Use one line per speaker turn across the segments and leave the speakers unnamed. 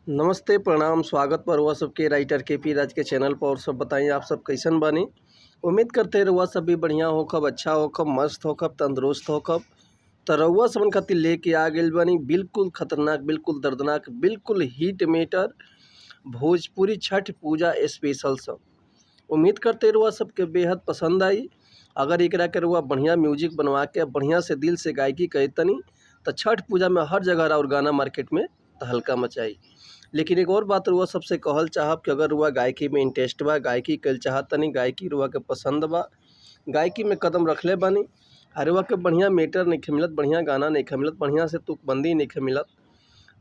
नमस्ते प्रणाम स्वागत पर हुआ सबके राइटर के पी राज के चैनल पर। और सब बताइए आप सब कैसन बानी। उम्मीद करते रहुआ सब भी बढ़िया हो खब, अच्छा हो खब, मस्त हो खब, तंदुरुस्त हो खब। तो रहुआ सबन खातिर लेके आ गए बानी बिल्कुल खतरनाक, बिल्कुल दर्दनाक, बिल्कुल हिट मेटर भोजपुरी छठ पूजा स्पेशल सब। उम्मीद करते रहुआ सबके बेहद पसंद आई। अगर एकरा के रहुआ बढ़िया म्यूजिक बनवा के बढ़िया से दिल से गायकी कहे तनी तो छठ पूजा में हर जगह और गाना मार्केट में तहलका मचाई। लेकिन एक और बात रुआ सबसे कहल चाहब कि अगर रुआ गायकी में इंटरेस्ट बा, गायकी कल चाहतनी, गायकी रुआ के पसंद बा, गायकी में कदम रखले बानी, रुआ के बढ़िया मेटर नहीं मिलत, बढ़िया गाना नहीं मिलत, बढ़िया से तुकबंदी नहीं मिलत,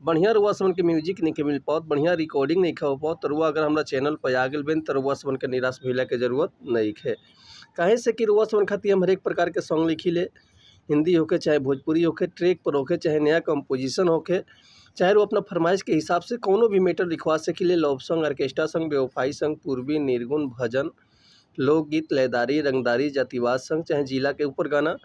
बढ़िया रुआ सबन के म्यूजिक नहीं मिल पात, बढ़िया रिकॉर्डिंग नहीं हो पात, तो रुआ अगर हमारा चैनल पर आ गए बेन तो रुआ सबन के निराश भइला के जरूरत नहीं है। काहे से कि रुआ सबन खातिर हम हर एक प्रकार के सॉन्ग लिखी ले, हिंदी होके चाहे भोजपुरी होके, ट्रैक पर होके चाहे नया कंपोजिशन होके, चाहे वो अपना फरमाइश के हिसाब से कोनो भी मेटर लिखवा सकिले। लव सॉन्ग, ऑर्केस्ट्रा सॉन्ग, बेवफाई सॉन्ग, पूर्वी, निर्गुण, भजन, लोकगीत, लयदारी, रंगदारी, जातिवाद सॉन्ग, चाहे जिला के ऊपर गाना,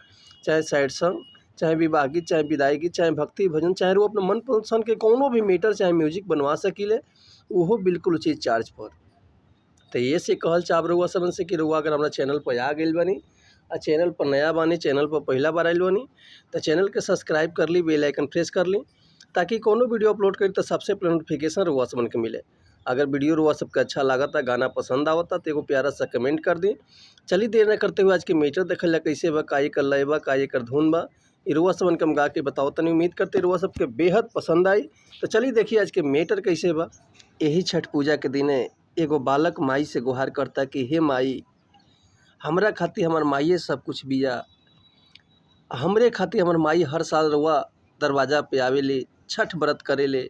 चाहे सैड सॉन्ग, चाहे विवाह गीत, चाहे विदाई गीत, चाहे भक्ति भजन, चाहे वो अपना मन पसंद के कोनो भी मेटर चाहे म्यूजिक बनवा सकिले, वो बिल्कुल उचित चार्ज पर। तो ये से कहल चाह रहुआ सबन से कि रहुआ अगर हमारा चैनल पर आ गई बानी और चैनल पर नया बानी, चैनल पर पहला बार आइल बानी, तो चैनल के सब्सक्राइब कर ली, बेल आइकन प्रेस कर ली, ताकि कोनो वीडियो अपलोड करी तो सबसे पहले नोटिफिकेशन रुआ सबन के मिले। अगर वीडियो रुआ सबके अच्छा लागता, गाना पसंद आवता तो एगो प्यारा सा कमेंट कर दी। चलिए देर न करते हुए आज के मेटर देखल कैसे बा, का एकर लय बा, का एकर धुन बा, रुआ सबन के हम गा के बताओ तनी। उम्मीद करते रुआ सबके बेहद पसंद आई। तो चलिए देखिए आज के मेटर कैसे बा। यही छठ पूजा के दिने एगो बालक माई से गुहार करता कि हे माई, हमरा खातिर हमर माइए सब कुछ बिया, हमरे खातिर हमर माई हर साल रुआ दरवाजा पे आवेले, छठ व्रत करेले,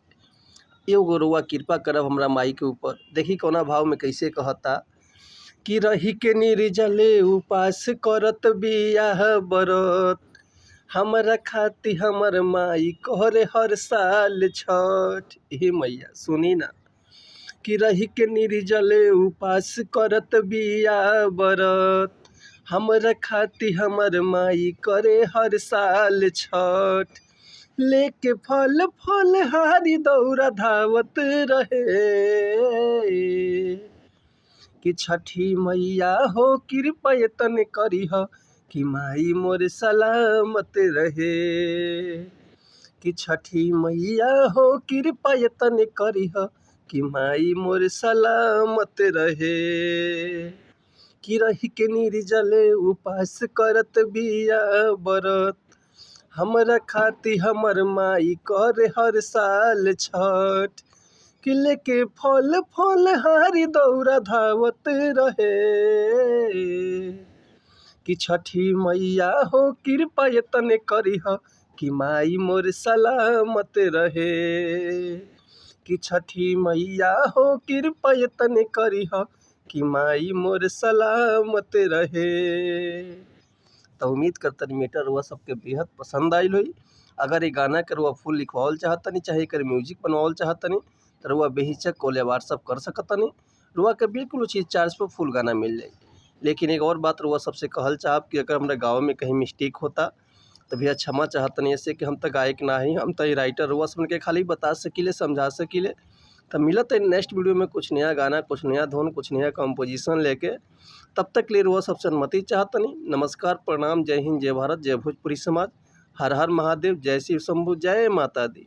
एगो रुआ कृपा करब हमरा माई के ऊपर। देखी कौना भाव में कैसे कहता कि रही के निर्जले उपास करत बियाह बरत, हमरा खातिर हमर माई करे हर साल छठ। हे मैया सुनी ना, कि रही के निर्जले उपास करत बियाह बरत, हमरा खातिर हमर माई करे हर साल छठ। लेके फल फल हारी दौरा धावत रहे, कि छठी मैया हो कृपा तन करीह, कि माई मोर सलामत रहे। कि छठी मैया हो कृपा तन करीह, कि माई मोर सलामत रहे। कि रही के निर्जले उपास करत बिया बरत, हमरा खातिर हमर माई करे हर साल छठ। कि लेके फल फल हारी दौरा धावत रहे, कि छठी मैया हो कृपा तन करीह, कि माई मोर सलामत रहे। कि छठी मैया हो कृपा तन करीह, कि माई मोर सलामत रहे। तो उम्मीद करता मेटर रुआ सबके बेहद पसंद आयल हुई। अगर ये गाना के रुआ फुल लिखवाल चाहतनी, चाहे कर म्यूजिक बनवाल चाहतनी, तो रुआ बेहिचक कॉल व्हाट्सअप कर सकतनी। रुआ के बिल्कुल उचित चार्ज पर फुल गाना मिल जाए। लेकिन एक और बात रुआ सबसे कहल चाहब कि अगर हमारे गाँव में कहीं मिस्टेक होता तो भैया क्षमा चाहतनी, ऐसे कि हम तो गायक ना ही, हम तो राइटर रुआ सबन के खाली बता सकीले, समझा सकीले। तो मिलत है नेक्स्ट वीडियो में कुछ नया गाना, कुछ नया धुन, कुछ नया कंपोजिशन लेके। तब तक लिए रुआ सबसे अनुमति चाहतनी। नमस्कार, प्रणाम, जय हिंद, जय भारत, जय भोजपुरी समाज, हर हर महादेव, जय शिव शंभु, जय माता दी।